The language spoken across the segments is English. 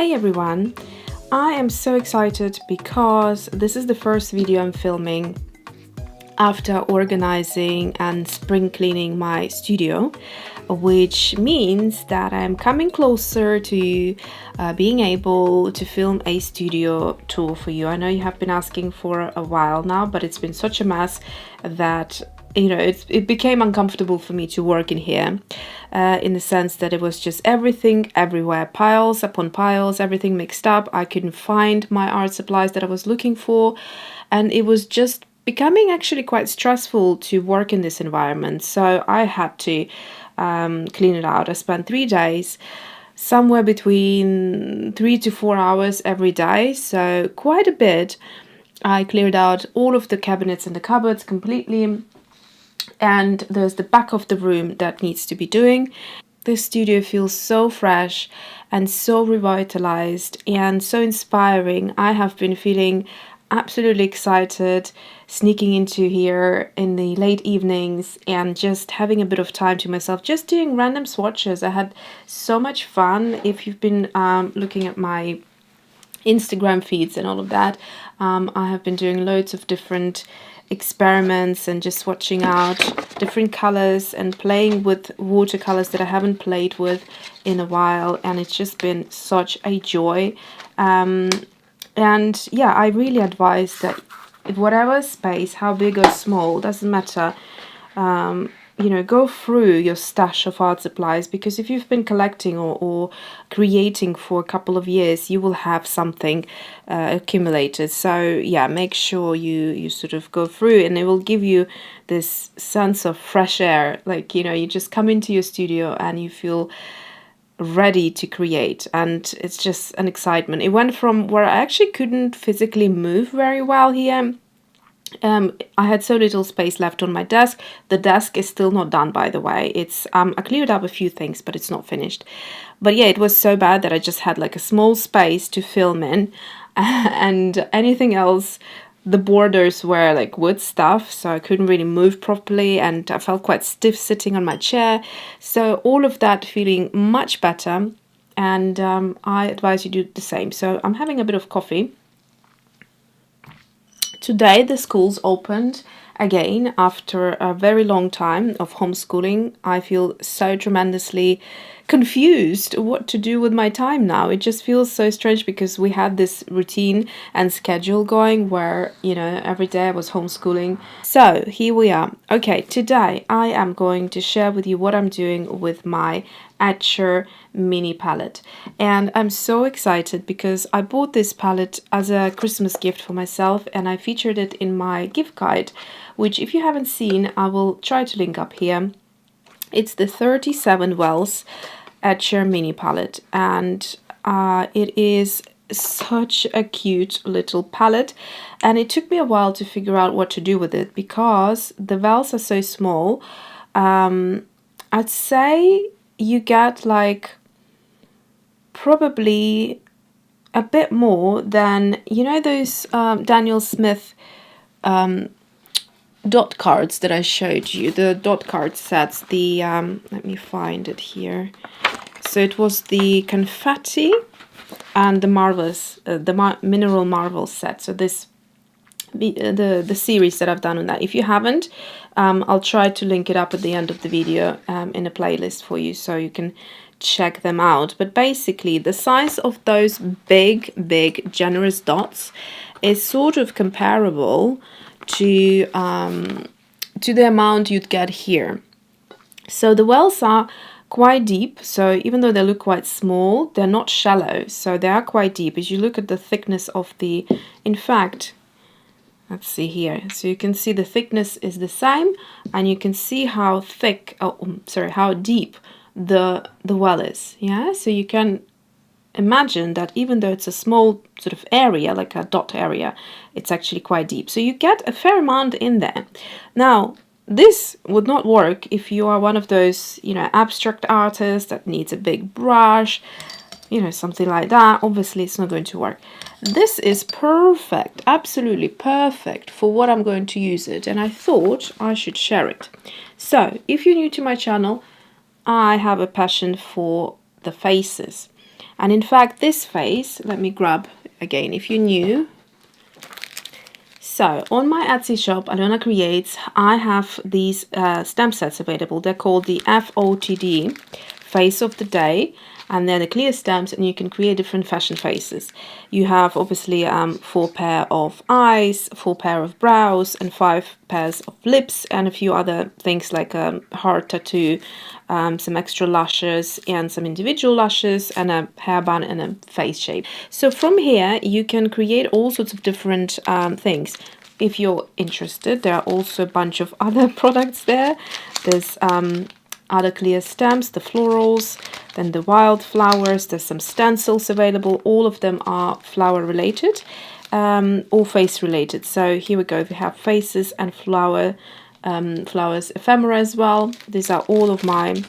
Hey everyone, I am so excited because this is the first video I'm filming after organizing and spring cleaning my studio, which means that I'm coming closer to being able to film a studio tour for you. I know you have been asking for a while now, but it's been such a mess that it became uncomfortable for me to work in here, in the sense that it was just everything everywhere, piles upon piles, everything mixed up. I couldn't find my art supplies that I was looking for, and it was just becoming actually quite stressful to work in this environment. So I had to clean it out. I spent 3 days, somewhere between 3 to 4 hours every day, so quite a bit. I cleared out all of the cabinets and the cupboards completely. And there's the back of the room that needs to be doing. The studio feels so fresh and so revitalized and so inspiring. I have been feeling absolutely excited sneaking into here in the late evenings and just having a bit of time to myself, just doing random swatches. I had so much fun. If you've been looking at my Instagram feeds and all of that, I have been doing loads of different experiments and just swatching out different colors and playing with watercolors that I haven't played with in a while, and it's just been such a joy. And yeah, I really advise that whatever space, how big or small, doesn't matter, go through your stash of art supplies, because if you've been collecting or creating for a couple of years, you will have something accumulated. So yeah, make sure you sort of go through, and it will give you this sense of fresh air. Like, you just come into your studio and you feel ready to create, and it's just an excitement. It went from where I actually couldn't physically move very well here. I had so little space left on my desk. The desk is still not done, by the way. It's I cleared up a few things, but it's not finished. But yeah, it was so bad that I just had like a small space to film in, and anything else, the borders were like wood stuff, so I couldn't really move properly, and I felt quite stiff sitting on my chair. So all of that feeling much better, and I advise you do the same. So I'm having a bit of coffee. Today the schools opened again after a very long time of homeschooling. I feel so tremendously confused what to do with my time now. It just feels so strange because we had this routine and schedule going where, every day I was homeschooling. So here we are. Okay, today I am going to share with you what I'm doing with my Etchr Mini Palette. And I'm so excited because I bought this palette as a Christmas gift for myself, and I featured it in my gift guide, which if you haven't seen, I will try to link up here. It's the 37 Wells Etchr Mini Palette, and it is such a cute little palette, and it took me a while to figure out what to do with it because the wells are so small. I'd say you get like probably a bit more than those Daniel Smith dot cards that I showed you, the dot card sets. The let me find it here. So it was the Confetti and the Marvels, Mineral Marvel set. So this the series that I've done on that. If you haven't, I'll try to link it up at the end of the video in a playlist for you so you can check them out. But basically the size of those big generous dots is sort of comparable to the amount you'd get here. So the wells are quite deep, so even though they look quite small, they're not shallow, so they are quite deep. As you look at the thickness of the, in fact, let's see here, so you can see the thickness is the same, and you can see how thick, how deep the well is. Yeah, so you can imagine that even though it's a small sort of area, like a dot area, it's actually quite deep. So you get a fair amount in there. Now, this would not work if you are one of those, abstract artists that needs a big brush, something like that. Obviously, it's not going to work. This is perfect, absolutely perfect for what I'm going to use it, and I thought I should share it. So, if you're new to my channel, I have a passion for the faces. And in fact, this face, let me grab again if you're new. So on my Etsy shop, Alyona Creates, I have these stamp sets available. They're called the FOTD, Face of the Day, and they're the clear stamps, and you can create different fashion faces. You have obviously 4 pair of eyes, 4 pair of brows, and 5 pairs of lips, and a few other things like a heart tattoo, some extra lashes and some individual lashes, and a hairband and a face shape. So from here you can create all sorts of different things. If you're interested, there are also a bunch of other products there. There's other clear stamps, the florals, then the wildflowers. There's some stencils available. All of them are flower related or face related. So here we go. We have faces and flowers ephemera as well. These are all of my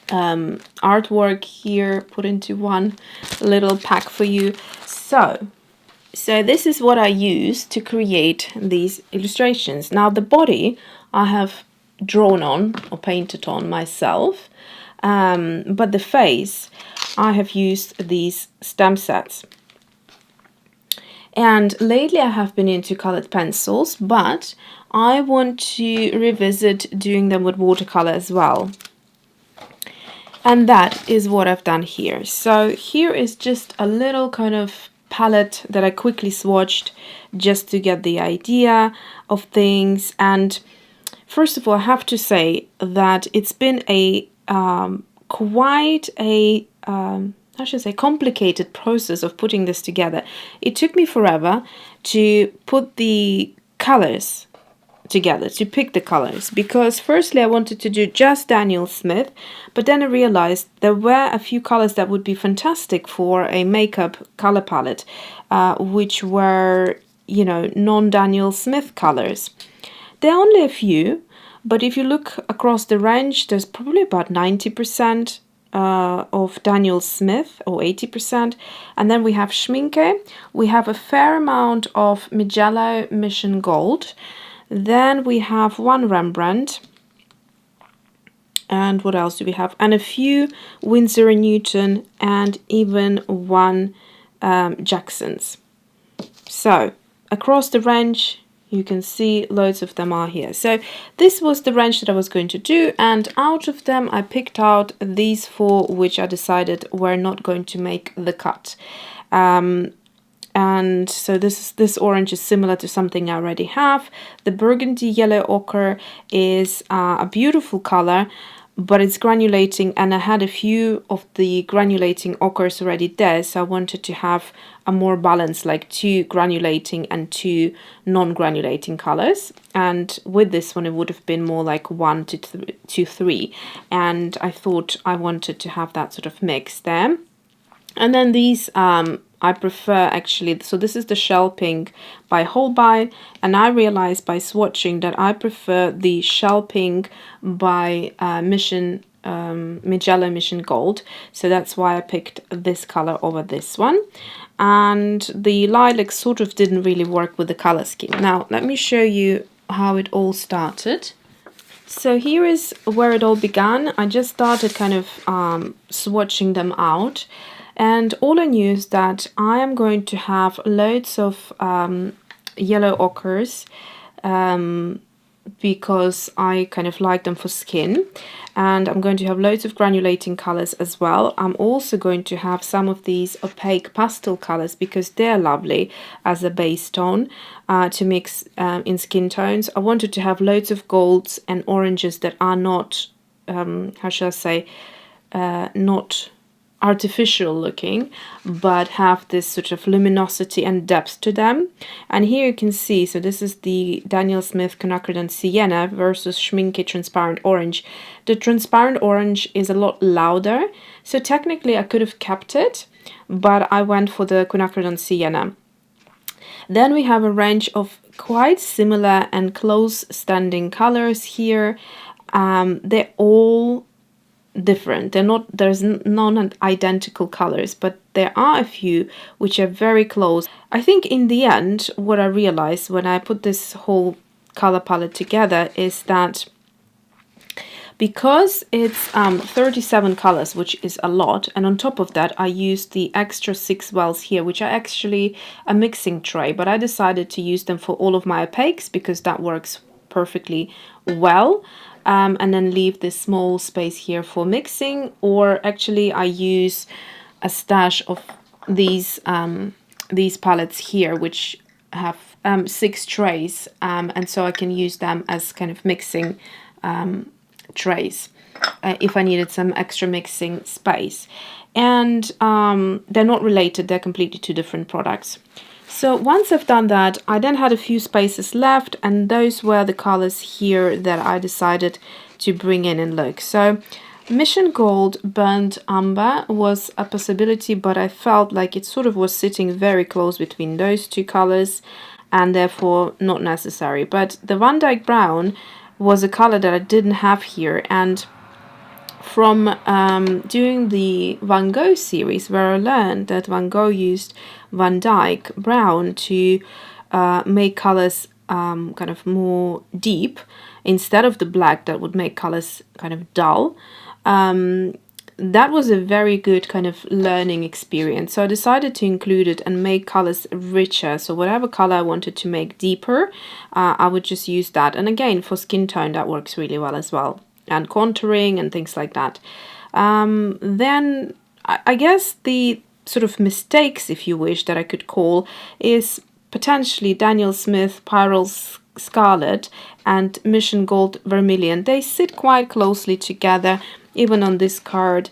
artwork here put into one little pack for you. So this is what I use to create these illustrations. Now the body I have drawn on or painted on myself, but the face I have used these stamp sets. And lately I have been into colored pencils, but I want to revisit doing them with watercolor as well. And that is what I've done here. So here is just a little kind of palette that I quickly swatched just to get the idea of things. And first of all, I have to say that it's been a quite a I should say complicated process of putting this together. It took me forever to put the colors together, to pick the colors, because firstly I wanted to do just Daniel Smith, but then I realized there were a few colors that would be fantastic for a makeup color palette, which were, you know, non-Daniel Smith colors. There are only a few, but if you look across the range, there's probably about 90% of Daniel Smith, or 80%, and then we have Schmincke. We have a fair amount of Mijello Misson Gold. Then we have one Rembrandt, and what else do we have? And a few Winsor Newton, and even one Jackson's. So across the range, you can see loads of them are here. So this was the range that I was going to do, and out of them I picked out these 4 which I decided were not going to make the cut. And so this orange is similar to something I already have. The burgundy yellow ochre is a beautiful color, but it's granulating, and I had a few of the granulating ochres already there, so I wanted to have a more balance, like 2 granulating and 2 non-granulating colors. And with this one it would have been more like 1 to 3, and I thought I wanted to have that sort of mix there. And then these I prefer actually, so this is the Shell Pink by Holbein, and I realized by swatching that I prefer the Shell Pink by Mijello Misson Gold, so that's why I picked this color over this one. And the lilac sort of didn't really work with the color scheme. Now let me show you how it all started. So here is where it all began. I just started kind of swatching them out. And all I knew is that I am going to have loads of yellow ochres because I kind of like them for skin. And I'm going to have loads of granulating colors as well. I'm also going to have some of these opaque pastel colors because they're lovely as a base tone to mix in skin tones. I wanted to have loads of golds and oranges that are not, how shall I say, not artificial looking, but have this sort of luminosity and depth to them. And here you can see, so this is the Daniel Smith Quinacridone Sienna versus Schmincke Transparent Orange. The transparent orange is a lot louder, so technically I could have kept it, but I went for the Quinacridone Sienna. Then we have a range of quite similar and close standing colors here. They're all different. There's non-identical colors, but there are a few which are very close. I think in the end, what I realized when I put this whole color palette together is that Because it's 37 colors, which is a lot, and on top of that I used the extra 6 wells here, which are actually a mixing tray, but I decided to use them for all of my opaques because that works perfectly well, and then leave this small space here for mixing. Or actually I use a stash of these palettes here, which have 6 trays, and so I can use them as kind of mixing trays if I needed some extra mixing space. And they're not related, they're completely 2 different products. So once I've done that, I then had a few spaces left, and those were the colors here that I decided to bring in and look. So Mission Gold Burnt Umber was a possibility, but I felt like it sort of was sitting very close between those 2 colors and therefore not necessary. But the Van Dyke Brown was a color that I didn't have here, and from doing the Van Gogh series, where I learned that Van Gogh used Van Dyke Brown to make colors kind of more deep instead of the black that would make colors kind of dull. That was a very good kind of learning experience. So I decided to include it and make colors richer. So whatever color I wanted to make deeper, I would just use that. And again, for skin tone, that works really well as well. And contouring and things like that. Then I guess the sort of mistakes, if you wish, that I could call is potentially Daniel Smith Pyrrole Scarlet and Mission Gold Vermilion. They sit quite closely together. Even on this card,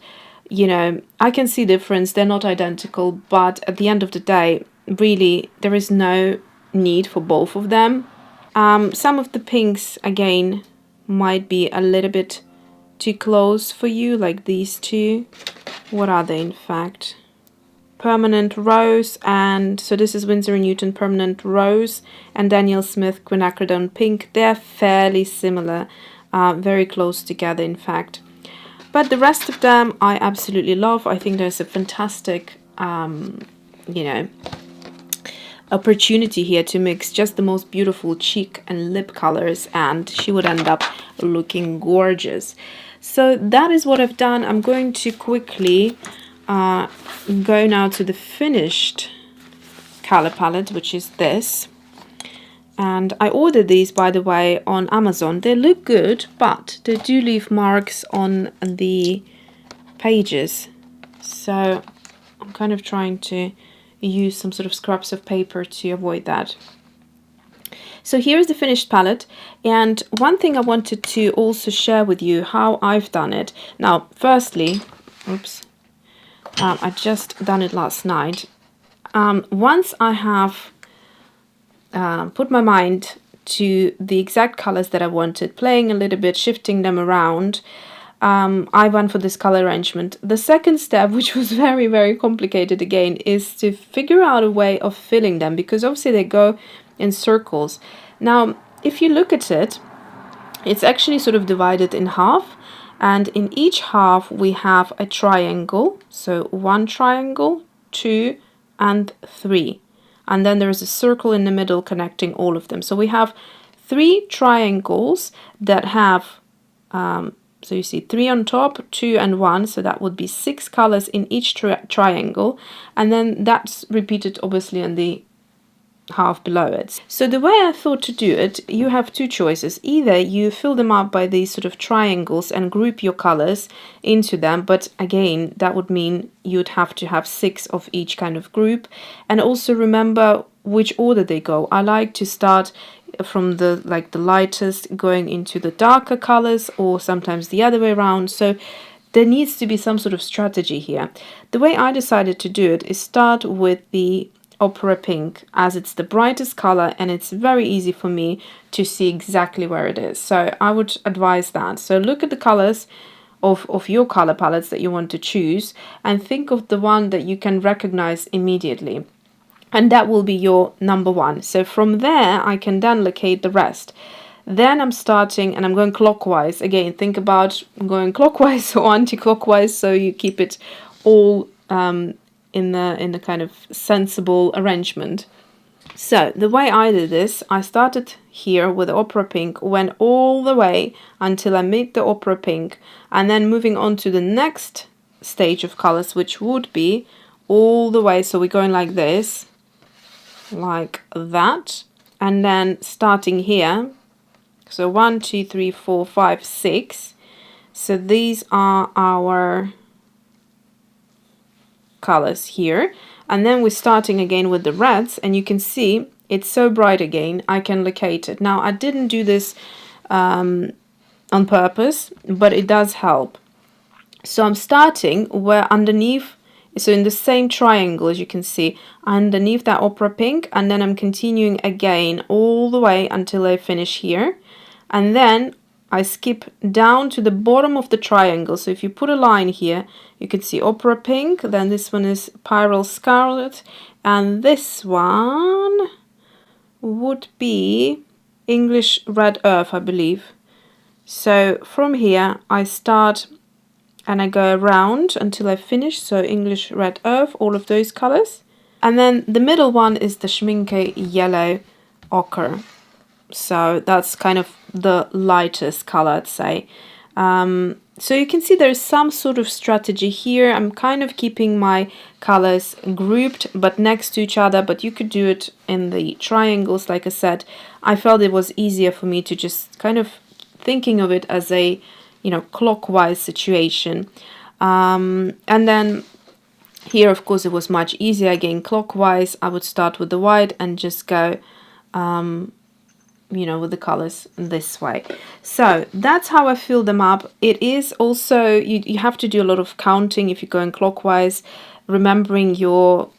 you know, I can see difference. They're not identical, but at the end of the day, really, there is no need for both of them. Some of the pinks, again, might be a little bit too close for you, like these 2. What are they, in fact? Permanent Rose, and so this is Winsor Newton Permanent Rose and Daniel Smith Quinacridone Pink. They're fairly similar, very close together, in fact. But the rest of them I absolutely love. I think there's a fantastic, you know, opportunity here to mix just the most beautiful cheek and lip colors, and she would end up looking gorgeous. So that is what I've done. I'm going to quickly go now to the finished color palette, which is this. And I ordered these, by the way, on Amazon. They look good, but they do leave marks on the pages. So I'm kind of trying to use some sort of scraps of paper to avoid that. So here's the finished palette. And one thing I wanted to also share with you how I've done it. Now, firstly, oops, I just done it last night. Once I have put my mind to the exact colors that I wanted, playing a little bit, shifting them around, I went for this color arrangement. The second step, which was very, very complicated again, is to figure out a way of filling them, because obviously they go in circles. Now, if you look at it, it's actually sort of divided in half, and in each half we have a triangle. So 1 triangle, 2 and 3. And then there is a circle in the middle connecting all of them. So we have 3 triangles that have, so you see 3 on top, 2 and 1. So that would be 6 colors in each triangle. And then that's repeated obviously in the half below it. So the way I thought to do it, you have 2 choices. Either you fill them up by these sort of triangles and group your colors into them, but again that would mean you'd have to have 6 of each kind of group. And also remember which order they go. I like to start from the lightest going into the darker colors, or sometimes the other way around. So there needs to be some sort of strategy here. The way I decided to do it is start with the Opera Pink, as it's the brightest color and it's very easy for me to see exactly where it is. So I would advise that. So look at the colors of your color palettes that you want to choose and think of the one that you can recognize immediately. And that will be your number 1. So from there, I can then locate the rest. Then I'm starting and I'm going clockwise. Again, think about going clockwise or anti-clockwise, so you keep it all in the kind of sensible arrangement. So the way I did this, I started here with the opera pink, went all the way until I made the opera pink, and then moving on to the next stage of colors, which would be all the way. So we're going like this, like that, and then starting here. So 1, 2, 3, 4, 5, 6. So these are our colors here, and then we're starting again with the reds, and you can see it's so bright again. I can locate it. Now I didn't do this on purpose, but it does help. So I'm starting where underneath, so in the same triangle, as you can see, underneath that opera pink, and then I'm continuing again all the way until I finish here, and then I skip down to the bottom of the triangle. So if you put a line here, you can see opera pink, then this one is pyrrole scarlet, and this one would be English red earth, I believe. So from here I start and I go around until I finish. So English red earth, all of those colors. And then the middle one is the Schmincke yellow ochre. So that's kind of the lightest color, I'd say. So you can see there's some sort of strategy here. I'm kind of keeping my colors grouped but next to each other, but you could do it in the triangles. Like I said, I felt it was easier for me to just kind of thinking of it as a, you know, clockwise situation. And then here, of course, it was much easier. Again, clockwise, I would start with the white and just go you know, with the colors this way. So that's how I fill them up. It is also, you have to do a lot of counting if you're going clockwise, remembering your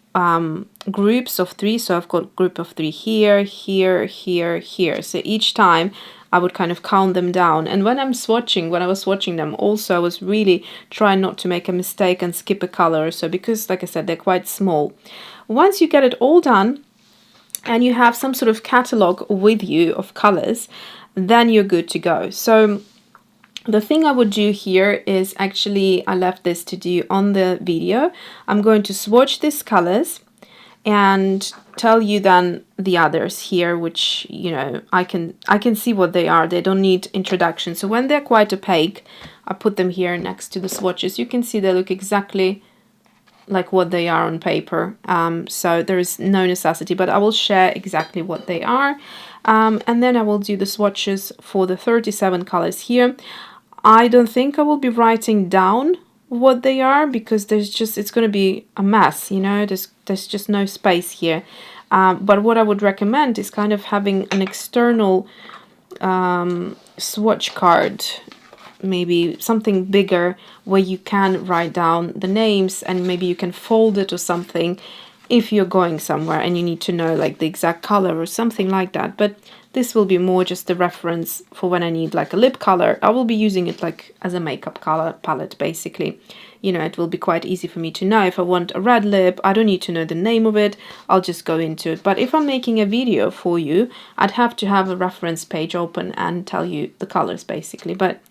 groups of 3. So I've got group of 3 here, here, here, here. So each time I would kind of count them down. And when I was swatching them also, I was really trying not to make a mistake and skip a color. So because, like I said, they're quite small. Once you get it all done, and you have some sort of catalog with you of colors, then you're good to go. So the thing I would do here is actually, I left this to do on the video. I'm going to swatch these colors and tell you then the others here, which, you know, I can see what they are. They don't need introduction. So when they're quite opaque, I put them here next to the swatches. You can see they look exactly like what they are on paper, so there is no necessity, but I will share exactly what they are, and then I will do the swatches for the 37 colors here. I don't think I will be writing down what they are because it's going to be a mess, you know, there's just no space here, but what I would recommend is kind of having an external swatch card, maybe something bigger where you can write down the names, and maybe you can fold it or something if you're going somewhere and you need to know like the exact color or something like that. But this will be more just a reference for when I need like a lip color. I will be using it like as a makeup color palette basically. You know, it will be quite easy for me to know if I want a red lip. I don't need to know the name of it. I'll just go into it. But if I'm making a video for you, I'd have to have a reference page open and tell you the colors basically. But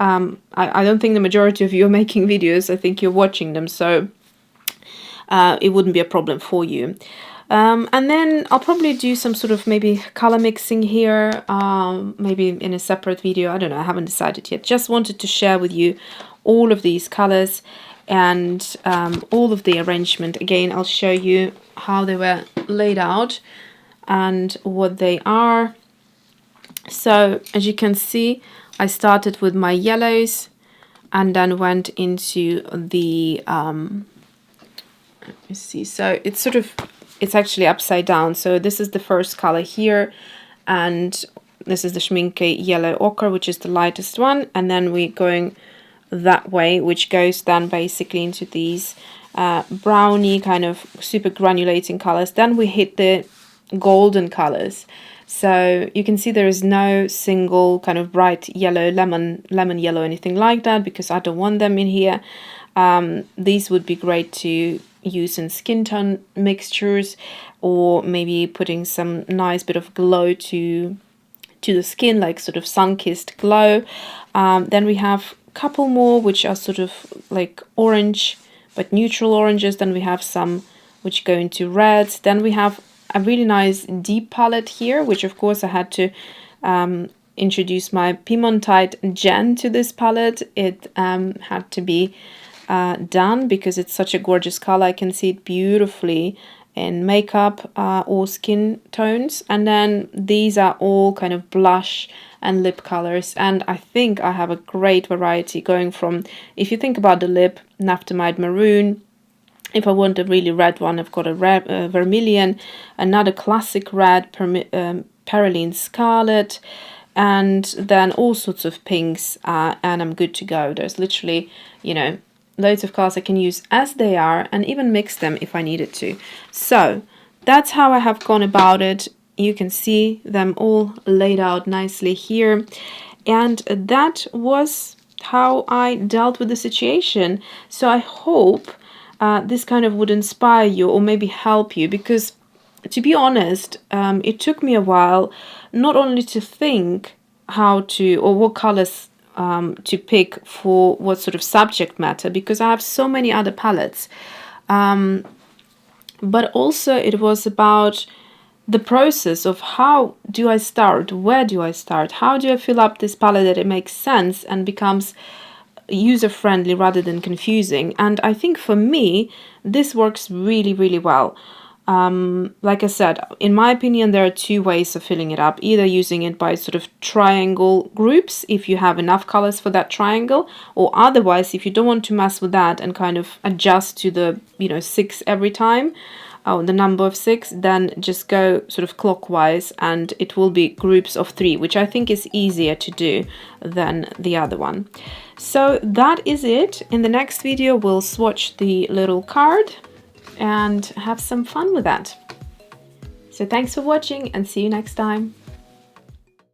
I don't think the majority of you are making videos. I think you're watching them, so it wouldn't be a problem for you. And then I'll probably do some sort of maybe color mixing here, maybe in a separate video. I don't know, I haven't decided yet. Just wanted to share with you all of these colors and all of the arrangement. Again, I'll show you how they were laid out and what they are. So as you can see, I started with my yellows and then went into the, let me see, so it's actually upside down. So this is the first color here, and this is the Schmincke yellow ochre, which is the lightest one, and then we're going that way, which goes then basically into these browny kind of super granulating colors. Then we hit the golden colors. So you can see there is no single kind of bright yellow, lemon yellow, anything like that, because I don't want them in here. These would be great to use in skin tone mixtures, or maybe putting some nice bit of glow to the skin, like sort of sun-kissed glow. Then we have a couple more which are sort of like orange, but neutral oranges. Then we have some which go into reds. Then we have a really nice deep palette here, which of course I had to introduce my Piemontite Gen to this palette. It had to be done because it's such a gorgeous color. I can see it beautifully in makeup or skin tones. And then these are all kind of blush and lip colors, and I think I have a great variety going from, if you think about the lip, Naphthalmide Maroon. If I want a really red one, I've got a red vermilion, another classic red, Perylene Scarlet, and then all sorts of pinks, and I'm good to go. There's literally, you know, loads of colors I can use as they are and even mix them if I needed to. So that's how I have gone about it. You can see them all laid out nicely here, and that was how I dealt with the situation. So I hope this kind of would inspire you or maybe help you, because to be honest, it took me a while not only to think how to or what colors to pick for what sort of subject matter, because I have so many other palettes, but also it was about the process of how do I start, where do I start, how do I fill up this palette that it makes sense and becomes user-friendly rather than confusing. And I think for me this works really, really well. Like I said, in my opinion, there are two ways of filling it up, either using it by sort of triangle groups if you have enough colors for that triangle, or otherwise if you don't want to mess with that and kind of adjust to the 6 every time, the number of 6, then just go sort of clockwise and it will be groups of 3, which I think is easier to do than the other one. So that is it. In the next video we'll swatch the little card and have some fun with that. So thanks for watching and see you next time.